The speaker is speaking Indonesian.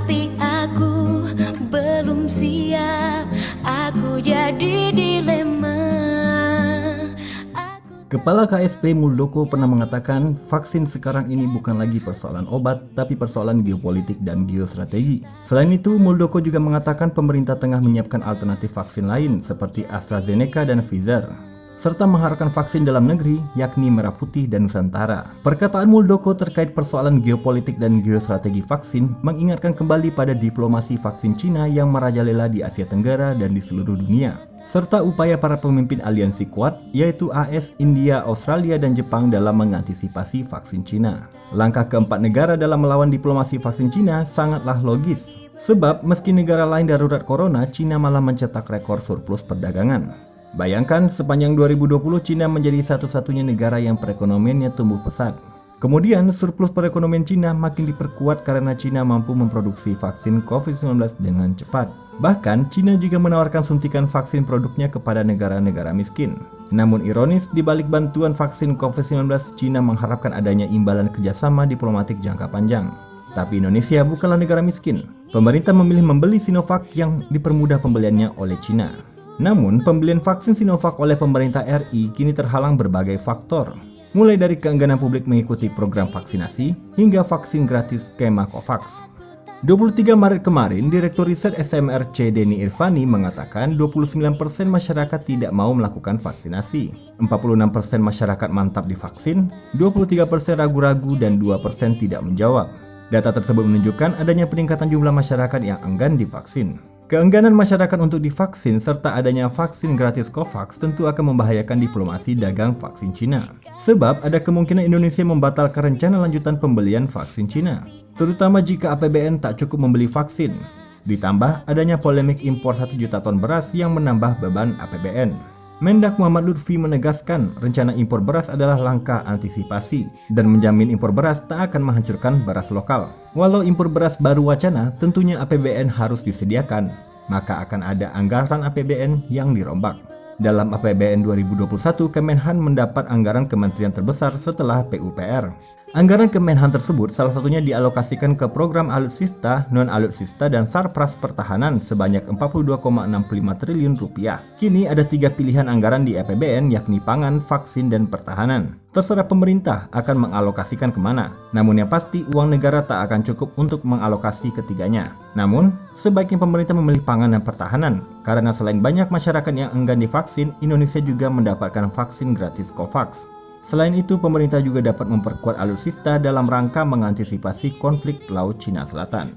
tapi aku belum siap. Aku jadi dilema. Kepala KSP Muldoko pernah mengatakan vaksin sekarang ini bukan lagi persoalan obat, tapi persoalan geopolitik dan geostrategi. Selain itu, Muldoko juga mengatakan pemerintah tengah menyiapkan alternatif vaksin lain seperti AstraZeneca dan Pfizer, serta mengharapkan vaksin dalam negeri yakni Merah Putih dan Nusantara. Perkataan Muldoko terkait persoalan geopolitik dan geostrategi vaksin mengingatkan kembali pada diplomasi vaksin Cina yang merajalela di Asia Tenggara dan di seluruh dunia, serta upaya para pemimpin aliansi Quad yaitu AS, India, Australia, dan Jepang dalam mengantisipasi vaksin Cina. Langkah keempat negara dalam melawan diplomasi vaksin Cina sangatlah logis, sebab meski negara lain darurat corona, Cina malah mencetak rekor surplus perdagangan. Bayangkan sepanjang 2020 Cina menjadi satu-satunya negara yang perekonomiannya tumbuh pesat. Kemudian surplus perekonomian Cina makin diperkuat karena Cina mampu memproduksi vaksin COVID-19 dengan cepat. Bahkan Cina juga menawarkan suntikan vaksin produknya kepada negara-negara miskin. Namun ironis, di balik bantuan vaksin COVID-19, Cina mengharapkan adanya imbalan kerjasama diplomatik jangka panjang. Tapi Indonesia bukanlah negara miskin. Pemerintah memilih membeli Sinovac yang dipermudah pembeliannya oleh Cina. Namun, pembelian vaksin Sinovac oleh pemerintah RI kini terhalang berbagai faktor. Mulai dari keengganan publik mengikuti program vaksinasi, hingga vaksin gratis skema COVAX. 23 Maret kemarin, Direktur Riset SMRC Denny Irvani mengatakan 29% masyarakat tidak mau melakukan vaksinasi, 46% masyarakat mantap divaksin, 23% ragu-ragu, dan 2% tidak menjawab. Data tersebut menunjukkan adanya peningkatan jumlah masyarakat yang enggan divaksin. Keengganan masyarakat untuk divaksin serta adanya vaksin gratis COVAX tentu akan membahayakan diplomasi dagang vaksin Cina. Sebab ada kemungkinan Indonesia membatalkan rencana lanjutan pembelian vaksin Cina, terutama jika APBN tak cukup membeli vaksin. Ditambah adanya polemik impor 1 juta ton beras yang menambah beban APBN. Mendak Muhammad Lutfi menegaskan rencana impor beras adalah langkah antisipasi dan menjamin impor beras tak akan menghancurkan beras lokal. Walau impor beras baru wacana, tentunya APBN harus disediakan, maka akan ada anggaran APBN yang dirombak. Dalam APBN 2021, Kemenhan mendapat anggaran kementerian terbesar setelah PUPR. Anggaran Kemenhan tersebut salah satunya dialokasikan ke program alutsista, non-alutsista, dan sarpras pertahanan sebanyak 42,65 triliun rupiah. Kini ada 3 pilihan anggaran di APBN yakni pangan, vaksin, dan pertahanan. Terserah pemerintah akan mengalokasikan kemana. Namun yang pasti uang negara tak akan cukup untuk mengalokasi ketiganya. Namun, sebaiknya pemerintah memilih pangan dan pertahanan, karena selain banyak masyarakat yang enggan divaksin, Indonesia juga mendapatkan vaksin gratis COVAX. Selain itu, pemerintah juga dapat memperkuat alutsista dalam rangka mengantisipasi konflik Laut Cina Selatan.